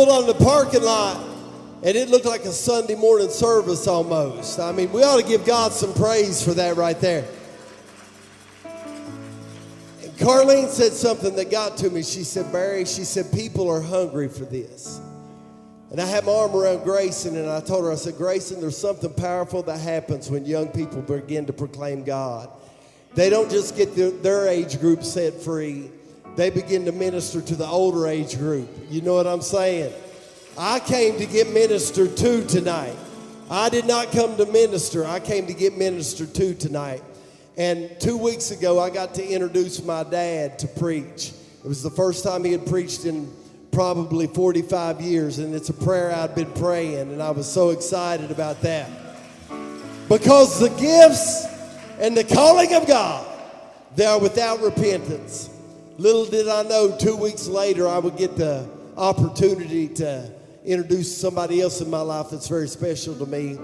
pulled on the parking lot, and it looked like a Sunday morning service almost. I mean, we ought to give God some praise for that right there. And Carlene said something that got to me. She said, Barry, she said, people are hungry for this. And I had my arm around Grayson, and I told her, I said, Grayson, there's something powerful that happens when young people begin to proclaim God. They don't just get their age group set free. They begin to minister to the older age group. You know what I'm saying? I came to get ministered to tonight. I did not come to minister. I came to get ministered to tonight. And 2 weeks ago, I got to introduce my dad to preach. It was the first time he had preached in probably 45 years, and it's a prayer I'd been praying, and I was so excited about that. Because the gifts and the calling of God, they are without repentance. Little did I know 2 weeks later I would get the opportunity to introduce somebody else in my life that's very special to me.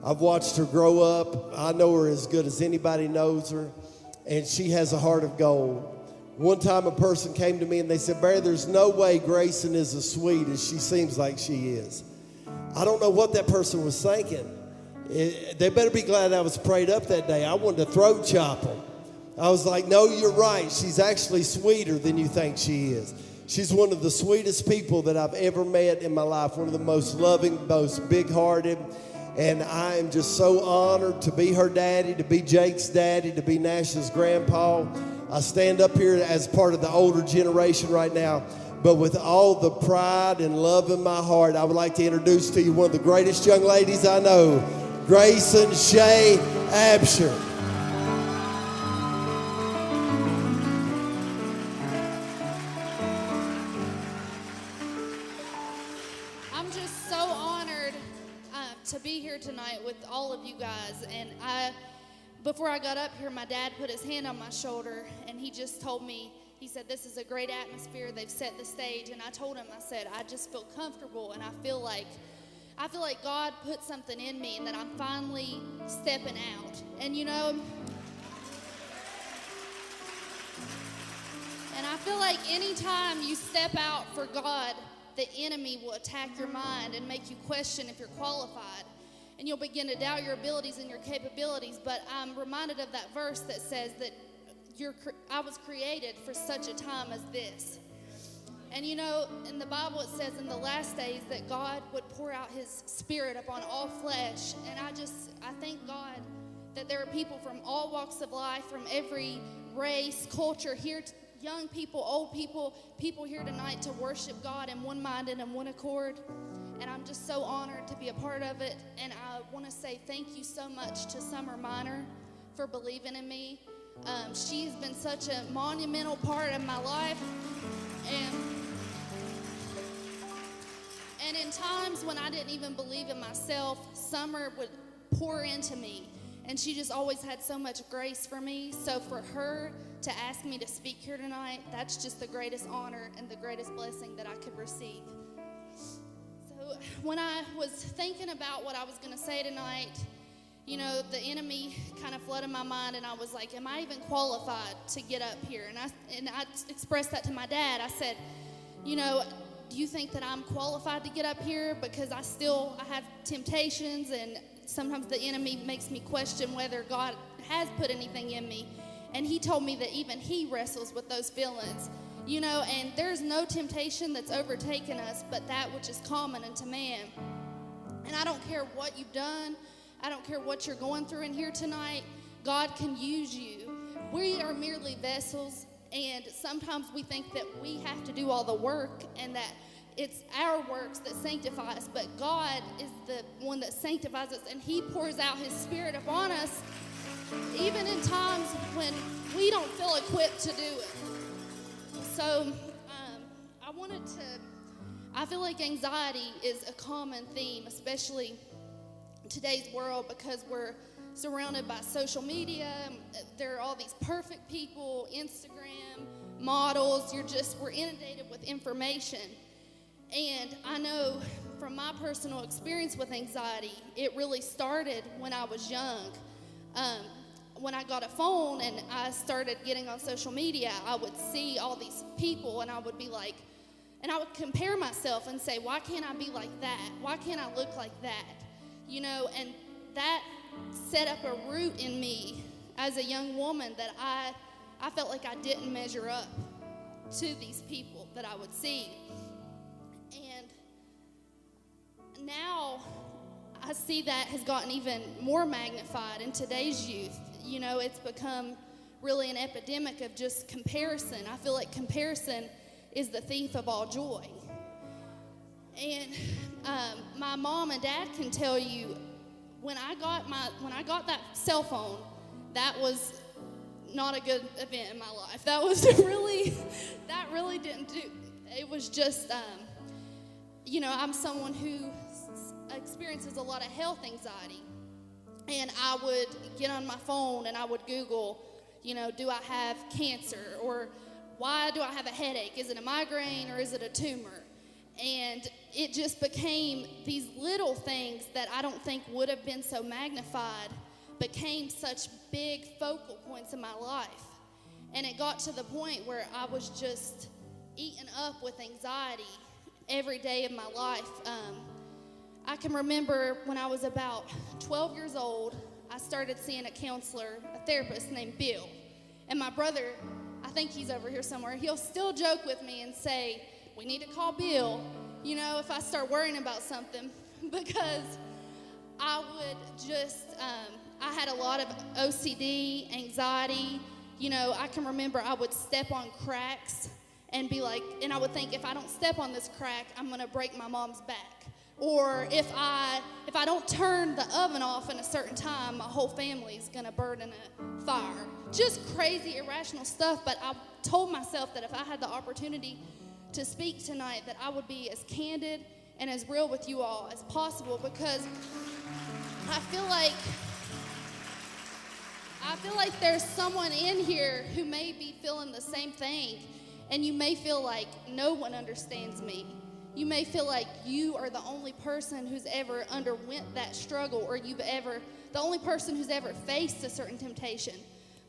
I've watched her grow up. I know her as good as anybody knows her, and she has a heart of gold. One time a person came to me and they said, Barry, there's no way Grayson is as sweet as she seems like she is. I don't know what that person was thinking. They better be glad I was prayed up that day. I wanted to throat chop them. I was like, no, you're right. She's actually sweeter than you think she is. She's one of the sweetest people that I've ever met in my life, one of the most loving, most big-hearted. And I am just so honored to be her daddy, to be Jake's daddy, to be Nash's grandpa. I stand up here as part of the older generation right now, but with all the pride and love in my heart, I would like to introduce to you one of the greatest young ladies I know, Grayson Shea Absher. I'm just so honored to be here tonight with all of you guys. And before I got up here, my dad put his hand on my shoulder, and he just told me, he said, this is a great atmosphere. They've set the stage. And I told him, I said, I just feel comfortable, and I feel like God put something in me, and that I'm finally stepping out. And you know, and I feel like anytime you step out for God, the enemy will attack your mind and make you question if you're qualified. And you'll begin to doubt your abilities and your capabilities. But I'm reminded of that verse that says that I was created for such a time as this. And you know, in the Bible it says in the last days that God would pour out his spirit upon all flesh. And I thank God that there are people from all walks of life, from every race, culture here, young people, old people here tonight to worship God in one mind and in one accord. And I'm just so honored to be a part of it. And I want to say thank you so much to Summer Minor for believing in me. She's been such a monumental part of my life. And in times when I didn't even believe in myself, Summer would pour into me. And she just always had so much grace for me. So for her to ask me to speak here tonight, that's just the greatest honor and the greatest blessing that I could receive. So when I was thinking about what I was going to say tonight, you know, the enemy kind of flooded my mind, and I was like, am I even qualified to get up here? And I expressed that to my dad. I said, you know, do you think that I'm qualified to get up here? Because I have temptations, and sometimes the enemy makes me question whether God has put anything in me. And he told me that even he wrestles with those feelings. You know, and there's no temptation that's overtaken us but that which is common unto man. And I don't care what you've done. I don't care what you're going through in here tonight. God can use you. We are merely vessels, and sometimes we think that we have to do all the work and that it's our works that sanctify us, but God is the one that sanctifies us, and he pours out his spirit upon us even in times when we don't feel equipped to do it. So I feel like anxiety is a common theme, especially in today's world, because we're surrounded by social media. There are all these perfect people, Instagram, models. We're inundated with information. And I know from my personal experience with anxiety, it really started when I was young. When I got a phone and I started getting on social media, I would see all these people and I would be like, And I would compare myself and say, why can't I be like that? Why can't I look like that? You know, and that set up a root in me as a young woman that I felt like I didn't measure up to these people that I would see. And now I see that has gotten even more magnified in today's youth. You know, it's become really an epidemic of just comparison. I feel like comparison is the thief of all joy. And my mom and dad can tell you, when I got that cell phone, that was not a good event in my life. That really didn't do. It was just, you know, I'm someone who experiences a lot of health anxiety, and I would get on my phone and I would Google, you know, do I have cancer, or why do I have a headache? Is it a migraine or is it a tumor? And it just became these little things that I don't think would have been so magnified, became such big focal points in my life. And it got to the point where I was just eaten up with anxiety every day of my life. I can remember when I was about 12 years old, I started seeing a counselor, a therapist named Bill. And my brother, I think he's over here somewhere, he'll still joke with me and say, we need to call Bill, you know, if I start worrying about something, because I would just, I had a lot of OCD, anxiety. You know, I can remember I would step on cracks and be like, and I would think, if I don't step on this crack, I'm going to break my mom's back. Or if I don't turn the oven off in a certain time, my whole family's going to burn in a fire. Just crazy, irrational stuff. But I told myself that if I had the opportunity to speak tonight, that I would be as candid and as real with you all as possible, because I feel like there's someone in here who may be feeling the same thing, and you may feel like no one understands me. You may feel like you are the only person who's ever underwent that struggle, or the only person who's ever faced a certain temptation.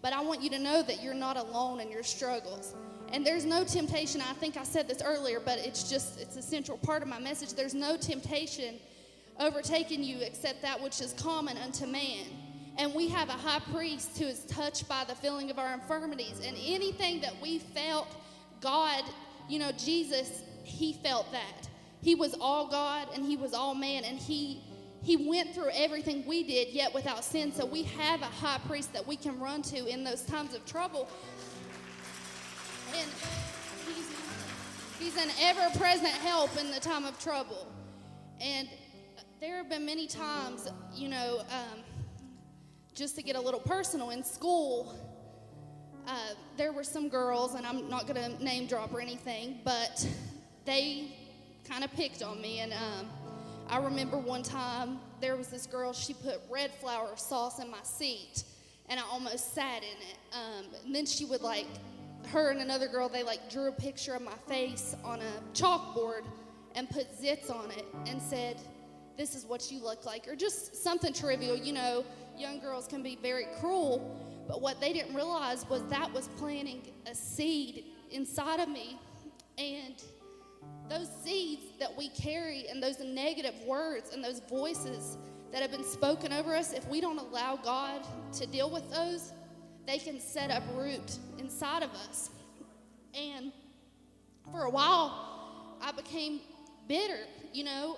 But I want you to know that you're not alone in your struggles. And there's no temptation, I think I said this earlier, but it's a central part of my message. There's no temptation overtaking you except that which is common unto man. And we have a high priest who is touched by the feeling of our infirmities. And anything that we felt, God, you know, Jesus, he felt that. He was all God and he was all man, and he went through everything we did, yet without sin. So we have a high priest that we can run to in those times of trouble. And he's an ever-present help in the time of trouble. And there have been many times, you know, just to get a little personal, in school, there were some girls, and I'm not going to name drop or anything, but they kind of picked on me. And I remember one time there was this girl, she put red flour sauce in my seat, and I almost sat in it. And then she would, like, her and another girl, they like drew a picture of my face on a chalkboard and put zits on it and said, this is what you look like, or just something trivial. You know, young girls can be very cruel, but what they didn't realize was that was planting a seed inside of me. And those seeds that we carry, and those negative words and those voices that have been spoken over us, if we don't allow God to deal with those, they can set up root inside of us. And for a while, I became bitter. You know,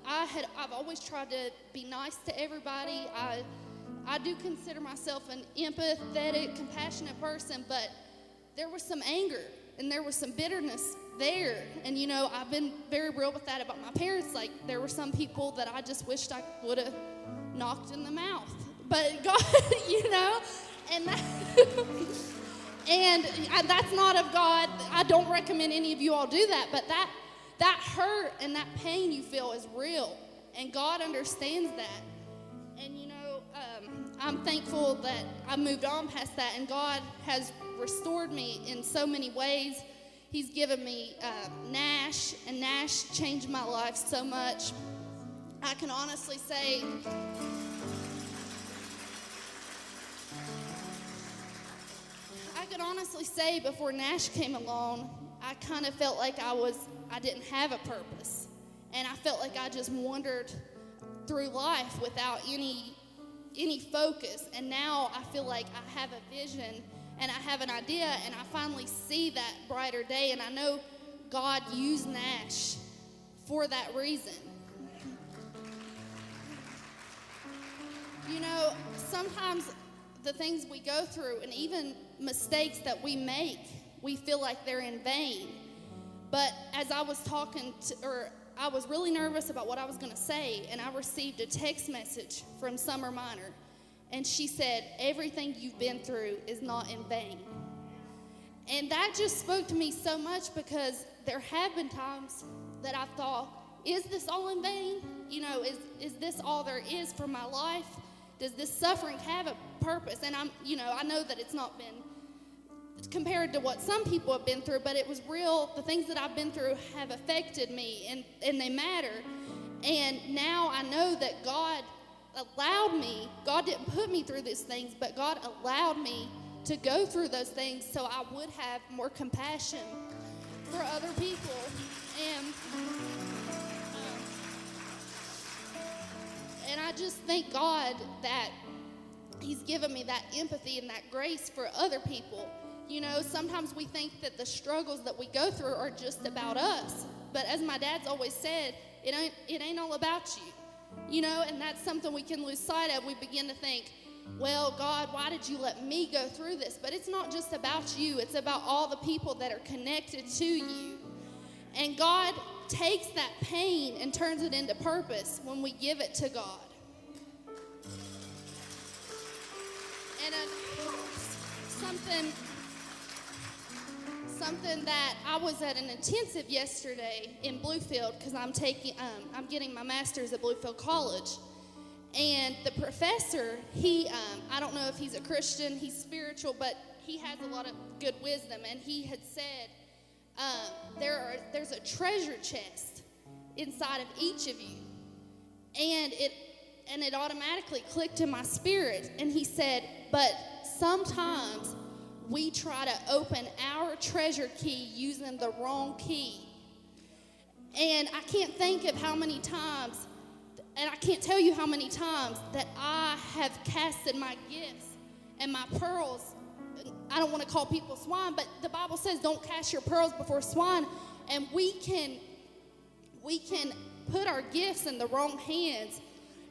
I've always tried to be nice to everybody. I do consider myself an empathetic, compassionate person, but there was some anger and there was some bitterness there. And, you know, I've been very real with that about my parents. Like, there were some people that I just wished I would have knocked in the mouth. But God, you know, and that's not of God. I don't recommend any of you all do that, but that hurt and that pain you feel is real, and God understands that. And, you know, I'm thankful that I moved on past that, and God has restored me in so many ways. He's given me Nash, and Nash changed my life so much. I can honestly say, could honestly say before Nash came along, I kind of felt like I didn't have a purpose. And I felt like I just wandered through life without any focus. And now I feel like I have a vision and I have an idea, and I finally see that brighter day. And I know God used Nash for that reason. You know, sometimes the things we go through and even mistakes that we make, we feel like they're in vain. But as I was I was really nervous about what I was going to say, and I received a text message from Summer Minor, and she said, everything you've been through is not in vain. And that just spoke to me so much, because there have been times that I've thought, is this all in vain? You know, is this all there is for my life? Does this suffering have a purpose? And I know that it's not been compared to what some people have been through, but it was real. The things that I've been through have affected me, and they matter. And now I know that God didn't put me through these things, but God allowed me to go through those things so I would have more compassion for other people. And I just thank God that He's given me that empathy and that grace for other people. You know, sometimes we think that the struggles that we go through are just about us. But as my dad's always said, it ain't all about you. You know, and that's something we can lose sight of. We begin to think, well, God, why did you let me go through this? But it's not just about you. It's about all the people that are connected to you. And God takes that pain and turns it into purpose when we give it to God. And something that I was at an intensive yesterday in Bluefield, because I'm getting my master's at Bluefield College. And the professor, I don't know if he's a Christian, he's spiritual, but he has a lot of good wisdom. And he had said, there's a treasure chest inside of each of you. And it automatically clicked in my spirit. And he said, but sometimes we try to open our treasure key using the wrong key. And I can't think of how many times, and I can't tell you how many times that I have casted my gifts and my pearls. I don't want to call people swine, but the Bible says don't cast your pearls before swine. And we can put our gifts in the wrong hands,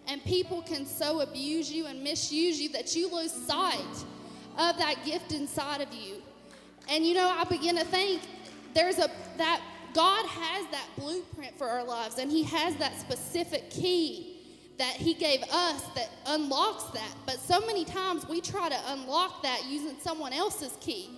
and people can so abuse you and misuse you that you lose sight of that gift inside of you. And you know, I begin to think that God has that blueprint for our lives, and He has that specific key that He gave us that unlocks that. But so many times we try to unlock that using someone else's key.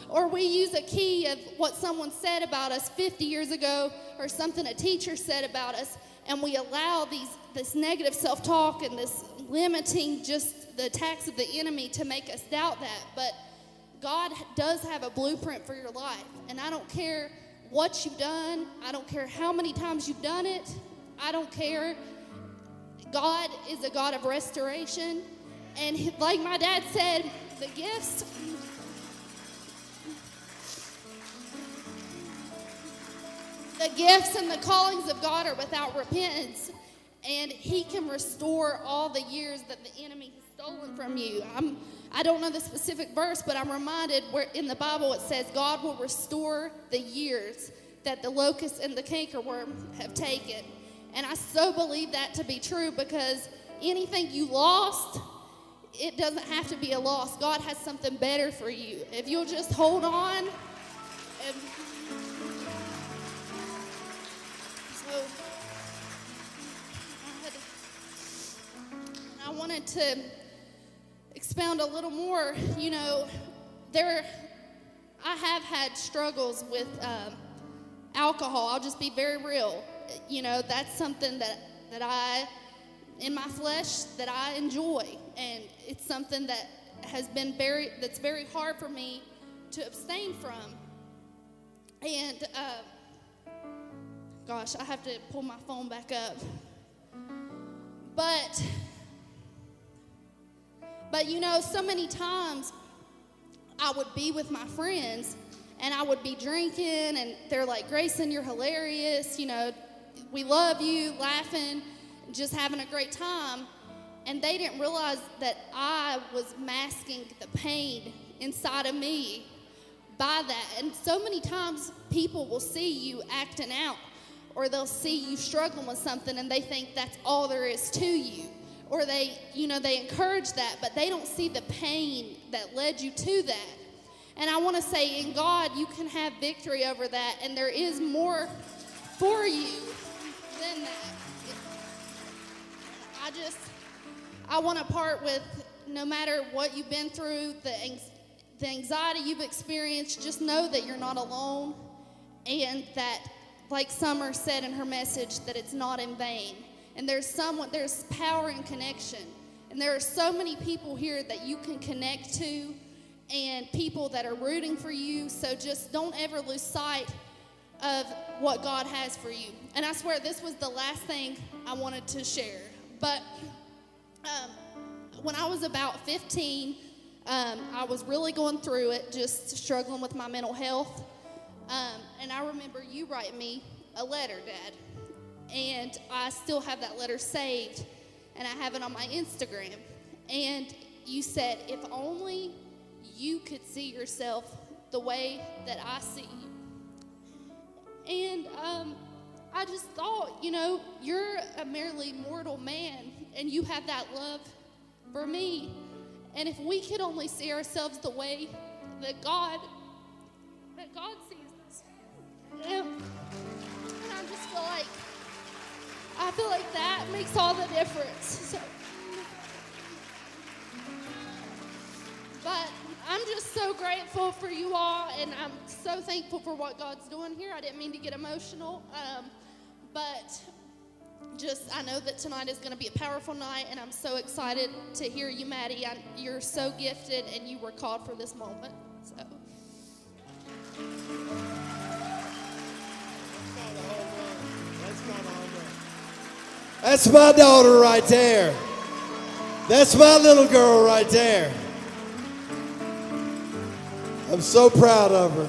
Or we use a key of what someone said about us 50 years ago, or something a teacher said about us, and we allow this negative self-talk and this limiting, just the attacks of the enemy to make us doubt that. But God does have a blueprint for your life. And I don't care what you've done. I don't care how many times you've done it. I don't care. God is a God of restoration. And like my dad said, the gifts and the callings of God are without repentance. And He can restore all the years that the enemy has stolen from you. I don't know the specific verse, but I'm reminded where in the Bible it says God will restore the years that the locust and the cankerworm have taken. And I so believe that to be true, because anything you lost, it doesn't have to be a loss. God has something better for you. If you'll just hold on. I wanted to expound a little more. You know, I have had struggles with alcohol. I'll just be very real. You know, that's something that I, in my flesh, that I enjoy, and it's something that that's very hard for me to abstain from. And gosh, I have to pull my phone back up. But you know, so many times I would be with my friends and I would be drinking, and they're like, Grayson, you're hilarious, you know, we love you, laughing, just having a great time. And they didn't realize that I was masking the pain inside of me by that. And so many times people will see you acting out, or they'll see you struggling with something and they think that's all there is to you. Or they encourage that, but they don't see the pain that led you to that. And I want to say, in God, you can have victory over that, and there is more for you than that. I want to part with, no matter what you've been through, the anxiety you've experienced, just know that you're not alone, and that, like Summer said in her message, that it's not in vain. And there's power in connection. And there are so many people here that you can connect to, and people that are rooting for you. So just don't ever lose sight of what God has for you. And I swear this was the last thing I wanted to share. But when I was about 15, I was really going through it, just struggling with my mental health. And I remember you writing me a letter, Dad. And I still have that letter saved, and I have it on my Instagram. And you said, if only you could see yourself the way that I see you. And I just thought, you know, you're a merely mortal man, and you have that love for me. And if we could only see ourselves the way that God sees us. And I feel like that makes all the difference. So, but I'm just so grateful for you all, and I'm so thankful for what God's doing here. I didn't mean to get emotional, but I know that tonight is going to be a powerful night, and I'm so excited to hear you, Maddie. You're so gifted, and you were called for this moment. So. That's my daughter right there. That's my little girl right there. I'm so proud of her.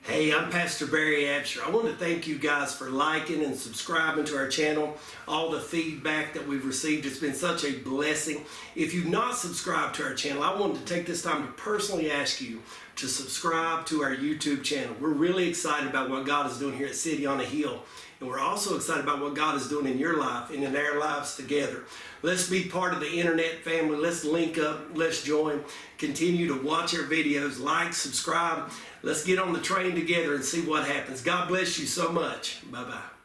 Hey, I'm Pastor Barry Absher. I want to thank you guys for liking and subscribing to our channel. All the feedback that we've received, it's been such a blessing. If you've not subscribed to our channel, I wanted to take this time to personally ask you to subscribe to our YouTube channel. We're really excited about what God is doing here at City on a Hill. And we're also excited about what God is doing in your life and in our lives together. Let's be part of the internet family. Let's link up. Let's join. Continue to watch our videos. Like, subscribe. Let's get on the train together and see what happens. God bless you so much. Bye-bye.